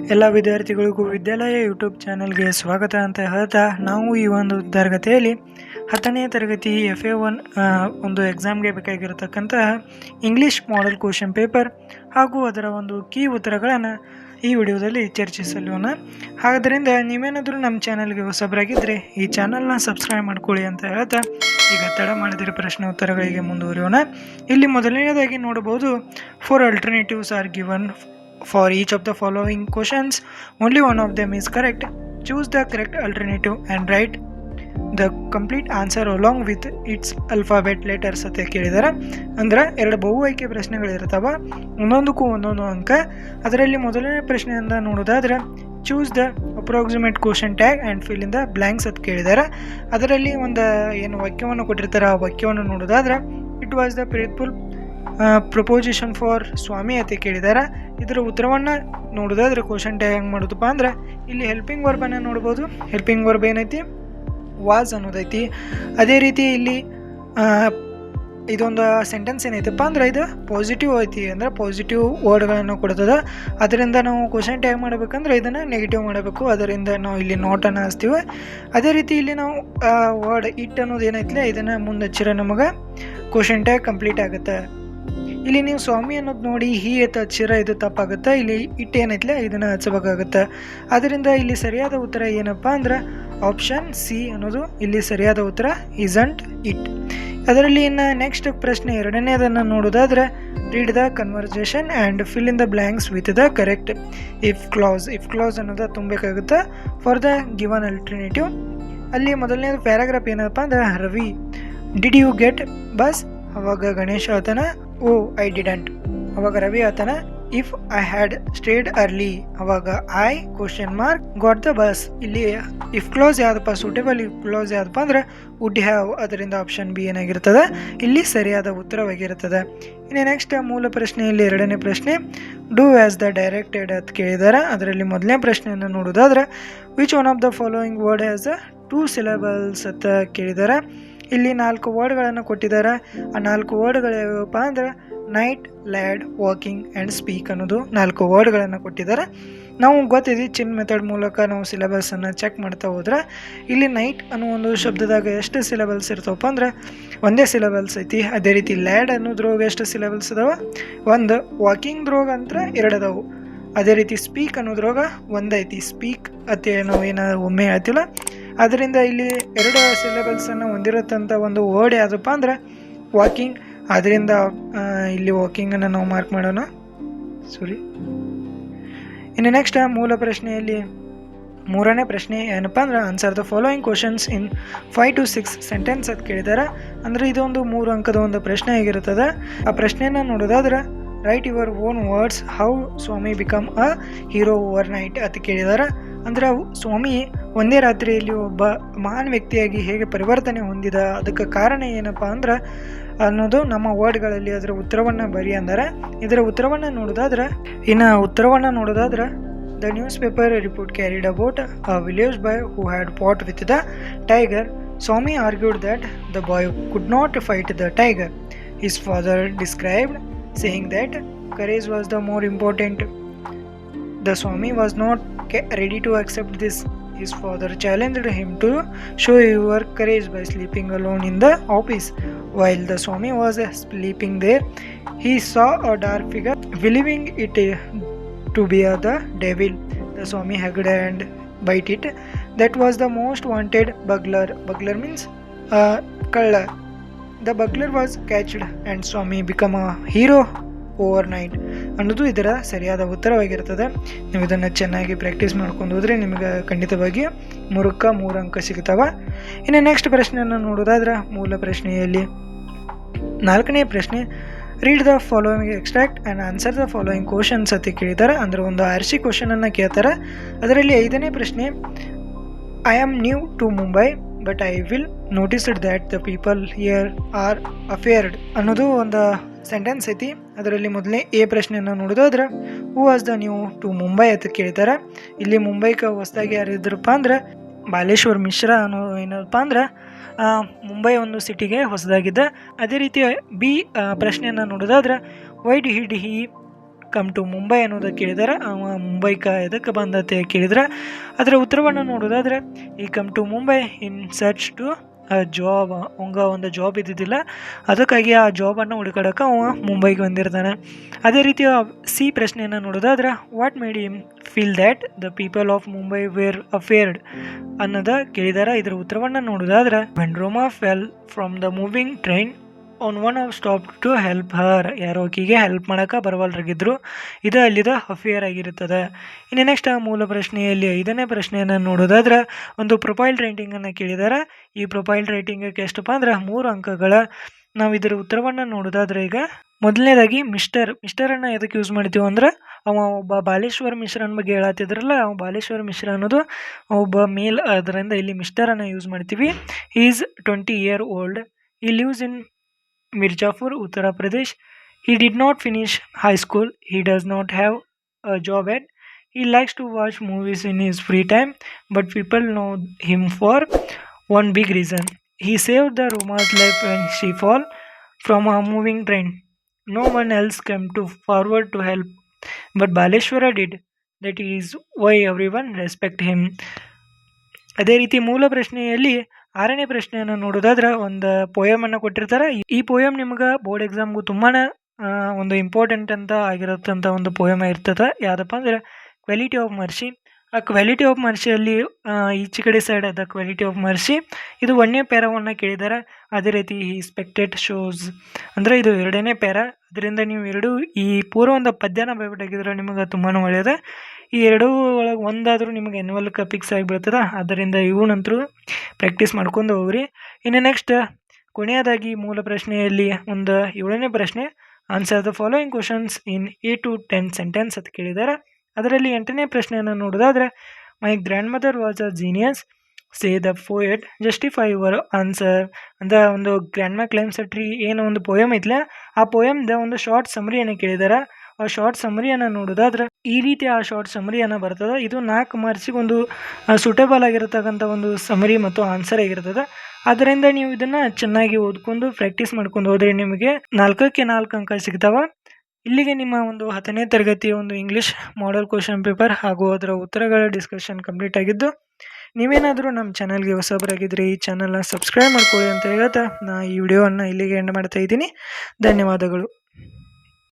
ಎಲ್ಲ ವಿದ್ಯಾರ್ಥಿಗಳಿಗೂ ವಿದ್ಯಾಲಯ ಯೂಟ್ಯೂಬ್ ಚಾನಲ್ಗೆ ಸ್ವಾಗತ ಅಂತ ಹೇಳ್ತಾ, ನಾವು ಈ ಒಂದು ತರಗತಿಯಲ್ಲಿ 10ನೇ ತರಗತಿ FA1 ಒಂದು ಎಕ್ಸಾಮ್ಗೆ ಬೇಕಾಗಿರತಕ್ಕಂತಹ ಇಂಗ್ಲೀಷ್ ಮಾಡೆಲ್ ಕ್ವಶನ್ ಪೇಪರ್ ಹಾಗೂ ಅದರ ಒಂದು ಕೀ ಉತ್ತರಗಳನ್ನು ಈ ವಿಡಿಯೋದಲ್ಲಿ ಚರ್ಚಿಸೋಣ. ಆದ್ದರಿಂದ ನೀವೇನಾದರೂ ನಮ್ಮ ಚಾನಲ್ಗೆ ಹೊಸಬರಾಗಿದ್ದರೆ ಈ ಚಾನಲ್ನ ಸಬ್ಸ್ಕ್ರೈಬ್ ಮಾಡ್ಕೊಳ್ಳಿ ಅಂತ ಹೇಳ್ತಾ, ಈಗ ತಡ ಮಾಡಿದರೆ ಪ್ರಶ್ನೆ ಉತ್ತರಗಳಿಗೆ ಮುಂದುವರಿಯೋಣ. ಇಲ್ಲಿ ಮೊದಲನೇದಾಗಿ ನೋಡಬಹುದು, 4 alternatives are given for each of the following questions. Only one of them is correct. Choose the correct alternative and write the complete answer along with its alphabet letters ಅಂತ ಕೇಳಿದಾರೆ. ಅಂದ್ರೆ 2 ಬಹು ಆಯ್ಕೆ ಪ್ರಶ್ನೆಗಳಿರ್ತಾವ, ಒಂದೊಂದಕ್ಕೂ ಒಂದೊಂದು ಅಂಕ. ಅದರಲ್ಲಿ ಮೊದಲನೇ ಪ್ರಶ್ನೆಯಿಂದ ನೋಡೋದಾದ್ರೆ, choose the approximate question tag and fill in the blanks ಅಂತ ಕೇಳಿದ್ದಾರೆ. ಅದರಲ್ಲಿ ಒಂದು ಏನು ವಾಕ್ಯವನ್ನು ಕೊಟ್ಟಿರ್ತಾರೆ, ಆ ವಾಕ್ಯವನ್ನು ನೋಡೋದಾದ್ರೆ, it was the faithful proposition for Swami ಅಂತ ಕೇಳಿದ್ದಾರೆ. ಇದರ ಉತ್ತರವನ್ನು ನೋಡೋದಾದ್ರೆ ಕ್ವಶನ್ ಟ್ಯಾಗ್ ಹೆಂಗೆ ಮಾಡೋದಪ್ಪ ಅಂದ್ರೆ, ಇಲ್ಲಿ ಹೆಲ್ಪಿಂಗ್ ವರ್ಬನ್ನು ನೋಡ್ಬೋದು. ಹೆಲ್ಪಿಂಗ್ ವರ್ಬ್ ಏನೈತಿ, ವಾಸ್ ಅನ್ನೋದೈತಿ. ಅದೇ ರೀತಿ ಇಲ್ಲಿ ಇದೊಂದು ಸೆಂಟೆನ್ಸ್ ಏನೈತಪ್ಪ ಅಂದ್ರೆ, ಇದು ಪಾಸಿಟಿವ್ ಐತಿ, ಅಂದ್ರೆ ಪಾಸಿಟಿವ್ ವರ್ಡ್ಗಳನ್ನು ಕೊಡ್ತದೆ. ಅದರಿಂದ ನಾವು ಕ್ವಶನ್ ಟ್ಯಾಗ್ ಮಾಡಬೇಕಂದ್ರೆ ಇದನ್ನು ನೆಗೆಟಿವ್ ಮಾಡಬೇಕು. ಅದರಿಂದ ನಾವು ಇಲ್ಲಿ ನೋಟನ್ನು ಹಚ್ತೀವಿ. ಅದೇ ರೀತಿ ಇಲ್ಲಿ ನಾವು ವರ್ಡ್ ಇಟ್ ಅನ್ನೋದು ಏನೈತಿಲ್ಲ, ಇದನ್ನು ಮುಂದೆ ಹಚ್ಚಿರ ನಮಗೆ ಕ್ವಶನ್ ಟ್ಯಾಗ್ ಕಂಪ್ಲೀಟ್ ಆಗುತ್ತೆ. ಇಲ್ಲಿ ನೀವು ಸ್ವಾಮಿ ಅನ್ನೋದು ನೋಡಿ ಹಿ ಎತ್ತ ಹಚ್ಚಿರ ಇದು ತಪ್ಪಾಗುತ್ತೆ. ಇಲ್ಲಿ ಇಟ್ ಏನೈತಿಲ್ಲ ಇದನ್ನು ಹಚ್ಚಬೇಕಾಗುತ್ತೆ. ಅದರಿಂದ ಇಲ್ಲಿ ಸರಿಯಾದ ಉತ್ತರ ಏನಪ್ಪ ಅಂದ್ರೆ ಆಪ್ಷನ್ ಸಿ ಅನ್ನೋದು ಇಲ್ಲಿ ಸರಿಯಾದ ಉತ್ತರ, ಇಸಂಟ್ ಇಟ್. ಅದರಲ್ಲಿ ಇನ್ನು ನೆಕ್ಸ್ಟ್ ಪ್ರಶ್ನೆ ಎರಡನೇದನ್ನು ನೋಡೋದಾದ್ರೆ, read the conversation and fill in the blanks with the correct if clause. If clause ಅನ್ನೋದು ತುಂಬಬೇಕಾಗುತ್ತೆ ಫಾರ್ ದ ಗಿವನ್ ಅಲ್ಟರ್ನೇಟಿವ್. ಅಲ್ಲಿ ಮೊದಲನೇದು ಪ್ಯಾರಾಗ್ರಾಫ್ ಏನಪ್ಪ ಅಂದ್ರೆ, Ravi did you get bus? ಅವಾಗ ಗಣೇಶ ಹೇಳ್ತಾನೆ, ಓ ಐ ಡಿಡಂಟ್. ಅವಾಗ ರವಿ ಹೇಳ್ತಾನೆ, if I had stayed early. ಅವಾಗ I question mark got the bus. ಇಲ್ಲಿ ಇಫ್ ಕ್ಲೋಸ್ ಯಾವ್ದಪ್ಪ ಸೂಟೇಬಲ್, ಇಫ್ ಕ್ಲೋಸ್ ಯಾವ್ದಪ್ಪ ಅಂದ್ರೆ ವುಡ್ ಹ್ಯಾವ್. ಅದರಿಂದ ಆಪ್ಷನ್ ಬಿ ಏನಾಗಿರ್ತದೆ ಇಲ್ಲಿ ಸರಿಯಾದ ಉತ್ತರವಾಗಿರುತ್ತದೆ. ಇನ್ನು ನೆಕ್ಸ್ಟ್ ಮೂಲ ಪ್ರಶ್ನೆಯಲ್ಲಿ ಎರಡನೇ ಪ್ರಶ್ನೆ, ಡೂ ಆಸ್ ದ ಡೈರೆಕ್ಟೆಡ್ ಅಂತ ಕೇಳಿದ್ದಾರೆ. ಅದರಲ್ಲಿ ಮೊದಲನೇ ಪ್ರಶ್ನೆಯನ್ನು ನೋಡೋದಾದ್ರೆ, which one of the following word has the 2 syllables ಅಂತ ಕೇಳಿದ್ದಾರೆ. ಇಲ್ಲಿ 4 ವರ್ಡ್ಗಳನ್ನು ಕೊಟ್ಟಿದ್ದಾರೆ. ಆ 4 ವರ್ಡ್ಗಳು ಯಾವಪ್ಪ ಅಂದ್ರೆ, night, lead, walking and speak ಅನ್ನೋದು 4 ವರ್ಡ್ಗಳನ್ನು ಕೊಟ್ಟಿದ್ದಾರೆ. ನಾವು ಗೊತ್ತಿದೆ ಚಿನ್ ಮೆಥಡ್ ಮೂಲಕ ನಾವು ಸಿಲೆಬಸನ್ನು ಚೆಕ್ ಮಾಡ್ತಾ ಹೋದ್ರೆ, ಇಲ್ಲಿ ನೈಟ್ ಅನ್ನೋ ಒಂದು ಶಬ್ದದಾಗ ಎಷ್ಟು ಸಿಲೆಬಲ್ಸ್ ಇರ್ತಾವಪ್ಪ ಅಂದ್ರೆ ಒಂದೇ ಸಿಲೆಬಲ್ಸ್ ಐತಿ. ಅದೇ ರೀತಿ ಲ್ಯಾಡ್ ಅನ್ನೋದ್ರೊಳಗೆ ಎಷ್ಟು ಸಿಲೆಬಲ್ಸ್ ಇದಾವೆ, 1. ವಾಕಿಂಗ್ದ್ರೊಳಗೆ ಅಂತ 2 ಅದಾವು. ಅದೇ ರೀತಿ ಸ್ಪೀಕ್ ಅನ್ನೋದ್ರೊಳಗೆ 1 ಐತಿ. ಸ್ಪೀಕ್ ಅತ್ತೆ ನಾವು ಏನಾದ್ರು ಒಮ್ಮೆ ಹೇಳ್ತಿಲ್ಲ. ಅದರಿಂದ ಇಲ್ಲಿ 2 ಸಿಲೆಬಲ್ಸನ್ನು ಹೊಂದಿರತ್ತಂಥ ಒಂದು ವರ್ಡ್ ಯಾವುದಪ್ಪ ಅಂದ್ರೆ ವಾಕಿಂಗ್. ಅದರಿಂದ ಇಲ್ಲಿ ವಾಕಿಂಗನ್ನು ನಾವು ಮಾರ್ಕ್ ಮಾಡೋಣ. ಇನ್ನು ನೆಕ್ಸ್ಟ್ ಮೂಲ ಪ್ರಶ್ನೆಯಲ್ಲಿ ಮೂರನೇ ಪ್ರಶ್ನೆ ಏನಪ್ಪ ಅಂದ್ರೆ, answer the following questions in 5 to 6 sentence ಅಂತ ಕೇಳಿದ್ದಾರೆ. ಅಂದರೆ ಇದೊಂದು 3 ಅಂಕದ ಒಂದು ಪ್ರಶ್ನೆ ಆಗಿರುತ್ತದೆ. ಆ ಪ್ರಶ್ನೆಯನ್ನು ನೋಡೋದಾದ್ರೆ, write your own words how Swami become a hero overnight ಅಂತ ಕೇಳಿದ್ದಾರೆ. ಅಂದರೆ ಸ್ವಾಮಿ ಒಂದೇ ರಾತ್ರಿಯಲ್ಲಿ ಒಬ್ಬ ಮಹಾನ್ ವ್ಯಕ್ತಿಯಾಗಿ ಹೇಗೆ ಪರಿವರ್ತನೆ ಹೊಂದಿದ, ಅದಕ್ಕೆ ಕಾರಣ ಏನಪ್ಪ ಅಂದ್ರೆ ಅನ್ನೋದು ನಮ್ಮ ವರ್ಡ್ಗಳಲ್ಲಿ ಅದರ ಉತ್ತರವನ್ನು ಬರಿ ಅಂದರೆ. ಇದರ ಉತ್ತರವನ್ನು ನೋಡೋದಾದ್ರೆ, the news paper report carried about a village boy who had fought with the tiger. Swami argued that the boy could not fight the tiger. His father described saying that courage was the more important. The Swami was not ready to accept this. His father challenged him to show your courage by sleeping alone in the office. While the Swami was sleeping there, he saw a dark figure, believing it to be the devil. The Swami hugged and bite it. That was the most wanted burglar. Burglar means kalla. The burglar was catched and Swami became a hero overnight ಅನ್ನೋದು ಇದರ ಸರಿಯಾದ ಉತ್ತರವಾಗಿರ್ತದೆ. ನೀವು ಇದನ್ನು ಚೆನ್ನಾಗಿ practice ಮಾಡ್ಕೊಂಡು ಹೋದರೆ ನಿಮಗೆ ಖಂಡಿತವಾಗಿ 3 ಅಂಕ ಸಿಗ್ತಾವ. ಇನ್ನು ನೆಕ್ಸ್ಟ್ ಪ್ರಶ್ನೆಯನ್ನು ನೋಡೋದಾದ್ರೆ, ಮೂಲ ಪ್ರಶ್ನೆಯಲ್ಲಿ 4ನೇ ಪ್ರಶ್ನೆ, read the following extract and answer the following questions ಅಂತ ಕೇಳಿದ್ದಾರೆ. ಅಂದರೆ ಒಂದು RC ಕ್ವಶನನ್ನು ಕೇಳ್ತಾರೆ. ಅದರಲ್ಲಿ 5ನೇ ಪ್ರಶ್ನೆ, I am new to Mumbai but I will noticed that the people here are afraid ಅನ್ನೋದು ಒಂದು ಸೆಂಟೆನ್ಸ್ ಐತಿ. ಅದರಲ್ಲಿ ಮೊದಲನೇ ಎ ಪ್ರಶ್ನೆಯನ್ನು ನೋಡೋದಾದ್ರೆ, who was the new to Mumbai ಅಂತ ಕೇಳ್ತಾರೆ. ಇಲ್ಲಿ ಮುಂಬೈಗೆ ಹೊಸದಾಗಿ ಯಾರು ಇದ್ರಪ್ಪ ಅಂದ್ರೆ ಬಾಲೇಶ್ವರ್ ಮಿಶ್ರಾ ಅನ್ನೋ ಏನಪ್ಪ ಅಂದ್ರೆ ಮುಂಬೈ ಒಂದು ಸಿಟಿಗೆ ಹೊಸದಾಗಿದ್ದ. ಅದೇ ರೀತಿ ಬಿ ಪ್ರಶ್ನೆಯನ್ನು ನೋಡೋದಾದ್ರೆ, why did he come to Mumbai ಅನ್ನೋದಕ್ಕೆ ಕೇಳಿದಾರೆ. ಅವ ಮುಂಬೈಗೆ ಎದಕ್ಕೆ ಬಂದತೆ ಕೇಳಿದ್ರೆ ಅದರ ಉತ್ತರವನ್ನು ನೋಡೋದಾದ್ರೆ ಈ come to Mumbai in search to job. ಅವಂಗ ಒಂದು ಜಾಬ್ ಇದ್ದಿದ್ದಿಲ್ಲ, ಅದಕ್ಕಾಗಿ ಆ ಜಾಬನ್ನು ಹುಡುಕಾಡಕ್ಕೆ ಅವ ಮುಂಬೈಗೆ ಬಂದಿರ್ತಾನೆ. ಅದೇ ರೀತಿ ಸಿ ಪ್ರಶ್ನೆಯನ್ನು ನೋಡೋದಾದ್ರೆ what made him feel that the people of Mumbai were afraid ಅನ್ನೋದ ಕೇಳಿದಾರೆ. ಇದರ ಉತ್ತರವನ್ನು ನೋಡೋದಾದ್ರೆ when Roma fell from the moving train on one of stop to help her. ಯಾರೋ ಆಕಿಗೆ ಹೆಲ್ಪ್ ಮಾಡೋಕೆ ಬರವಲ್ರಾಗಿದ್ರು. ಇದು ಅಲ್ಲಿದ ಅಫೇರ್ ಆಗಿರುತ್ತದೆ. ಇನ್ನು ನೆಕ್ಸ್ಟ್ ಮೂಲ ಪ್ರಶ್ನೆಯಲ್ಲಿ 5ನೇ ಪ್ರಶ್ನೆಯನ್ನು ನೋಡೋದಾದ್ರೆ ಒಂದು ಪ್ರೊಫೈಲ್ ರೇಟಿಂಗನ್ನು ಕೇಳಿದ್ದಾರೆ. ಈ ಪ್ರೊಫೈಲ್ ರೇಟಿಂಗಕ್ಕೆ ಎಷ್ಟಪ್ಪ ಅಂದ್ರೆ 3 ಅಂಕಗಳ. ನಾವು ಇದರ ಉತ್ತರವನ್ನು ನೋಡೋದಾದ್ರೆ ಈಗ ಮೊದಲನೇದಾಗಿ ಮಿಸ್ಟರನ್ನು ಎದಕ್ಕೆ ಯೂಸ್ ಮಾಡ್ತೀವಿ ಅಂದ್ರೆ ಅವ ಒಬ್ಬ ಬಾಲೇಶ್ವರ ಮಿಶ್ರನ ಬಗ್ಗೆ ಹೇಳತ್ತಿದ್ರಲ್ಲ, ಅವ ಬಾಲೇಶ್ವರ ಮಿಶ್ರ ಅನ್ನೋದು ಒಬ್ಬ ಮೇಲ್, ಅದರಿಂದ ಇಲ್ಲಿ ಮಿಸ್ಟರನ್ನು ಯೂಸ್ ಮಾಡ್ತೀವಿ. Is 20 years old. ಈ lives in Mirzapur, Uttar Pradesh. He did not finish high school. He does not have a job yet. He likes to watch movies in his free time, but people know him for one big reason. He saved the Roma's life when she fell from a moving train. No one else came to forward to help, but Baleshwara did. That is why everyone respect him. ಅದೇ ರೀತಿ ಮೂಲ ಪ್ರಶ್ನೆಯಲ್ಲಿ 6ನೇ ಪ್ರಶ್ನೆಯನ್ನು ನೋಡೋದಾದ್ರೆ ಒಂದು ಪೋಯಮನ್ನು ಕೊಟ್ಟಿರ್ತಾರೆ. ಈ poem ನಿಮ್ಗೆ ಬೋರ್ಡ್ ಎಕ್ಸಾಮ್ಗೂ ತುಂಬಾ ಒಂದು ಇಂಪಾರ್ಟೆಂಟ್ ಅಂತ ಆಗಿರತ್ತಂಥ ಒಂದು ಪೋಯಮ ಇರ್ತದೆ. ಯಾವುದಪ್ಪ ಅಂದರೆ ಕ್ವಾಲಿಟಿ ಆಫ್ ಮರ್ಸಿ. ಆ ಕ್ವಾಲಿಟಿ ಆಫ್ ಮರ್ಸಿಯಲ್ಲಿ ಈಚೆ ಕಡೆ side the quality of mercy, ಇದು 1ನೇ ಪ್ಯಾರವನ್ನು ಕೇಳಿದ್ದಾರೆ. ಅದೇ ರೀತಿ ಈ ಸ್ಪೆಕ್ಟೇಟ್ ಶೋಸ್ ಅಂದರೆ ಇದು 2ನೇ ಪ್ಯಾರ. ಅದರಿಂದ ನೀವು ಈ ಪೂರ್ವ ಒಂದು ಪದ್ಯನ ಬೈಬಿಟ್ಟಾಗಿದ್ರೆ ನಿಮಗೆ ತುಂಬಾ ಒಳ್ಳೆಯದು. ಈ ಎರಡೂ ಒಳಗೆ ಒಂದಾದರೂ ನಿಮಗೆ ಎನ್ಯುವಲ್ ಫಿಕ್ಸ್ ಆಗಿಬಿಡ್ತದೆ. ಆದ್ದರಿಂದ ಇವನಂತರೂ ಪ್ರಾಕ್ಟೀಸ್ ಮಾಡ್ಕೊಂಡು ಹೋಗ್ರಿ. ಇನ್ನು ನೆಕ್ಸ್ಟ್ ಕೊನೆಯದಾಗಿ ಮೂಲ ಪ್ರಶ್ನೆಯಲ್ಲಿ ಒಂದು 7ನೇ ಪ್ರಶ್ನೆ, answer the following questions in 8 to 10 sentence ಅಂತ ಕೇಳಿದ್ದಾರೆ. ಅದರಲ್ಲಿ 8ನೇ ಪ್ರಶ್ನೆಯನ್ನು ನೋಡೋದಾದ್ರೆ my grand mother was a genius, say the poet, justify your answer ಅಂತ ಒಂದು ಗ್ರ್ಯಾಂಡ್ ಮಾ ಕ್ಲೈಮ್ಸ್ ಅ ಟ್ರೀ ಏನೋ ಒಂದು ಪೋಯಮ್ ಐತ್ಲ, ಆ ಪೋಯಮ್ದ ಒಂದು ಶಾರ್ಟ್ ಸಮರಿಯನ್ನು ಕೇಳಿದ್ದಾರೆ. ಆ ಶಾರ್ಟ್ ಸಮರಿಯನ್ನು ನೋಡೋದಾದ್ರೆ ಈ ರೀತಿ ಆ ಶಾರ್ಟ್ ಸಮರಿಯನ್ನು ಬರ್ತದೆ. ಇದು 4 ಮಾರ್ಕ್ಸಿಗೆ ಒಂದು ಸೂಟೇಬಲ್ ಆಗಿರತಕ್ಕಂಥ ಒಂದು ಸಮರಿ ಮತ್ತು ಆನ್ಸರ್ ಆಗಿರ್ತದೆ. ಆದ್ದರಿಂದ ನೀವು ಇದನ್ನು ಚೆನ್ನಾಗಿ ಓದ್ಕೊಂಡು ಪ್ರಾಕ್ಟೀಸ್ ಮಾಡ್ಕೊಂಡು ಹೋದರೆ ನಿಮಗೆ 4ಕ್ಕೆ 4 ಅಂಕ ಸಿಗ್ತಾವೆ. ಇಲ್ಲಿಗೆ ನಿಮ್ಮ ಒಂದು 10ನೇ ತರಗತಿಯ ಒಂದು ಇಂಗ್ಲೀಷ್ ಮಾಡೆಲ್ ಕ್ವಶನ್ ಪೇಪರ್ ಹಾಗೂ ಅದರ ಉತ್ತರಗಳ ಡಿಸ್ಕಷನ್ ಕಂಪ್ಲೀಟ್ ಆಗಿದ್ದು, ನೀವೇನಾದರೂ ನಮ್ಮ ಚಾನಲ್ಗೆ ಹೊಸಬರಾಗಿದ್ದರೆ ಈ ಚಾನಲ್ನ ಸಬ್ಸ್ಕ್ರೈಬ್ ಮಾಡ್ಕೊಳ್ಳಿ ಅಂತ ಹೇಳ್ತಾ ನಾ ಈ ವಿಡಿಯೋವನ್ನು ಇಲ್ಲಿಗೆ ಎಂಡ್ ಮಾಡ್ತಾ ಇದ್ದೀನಿ. ಧನ್ಯವಾದಗಳು.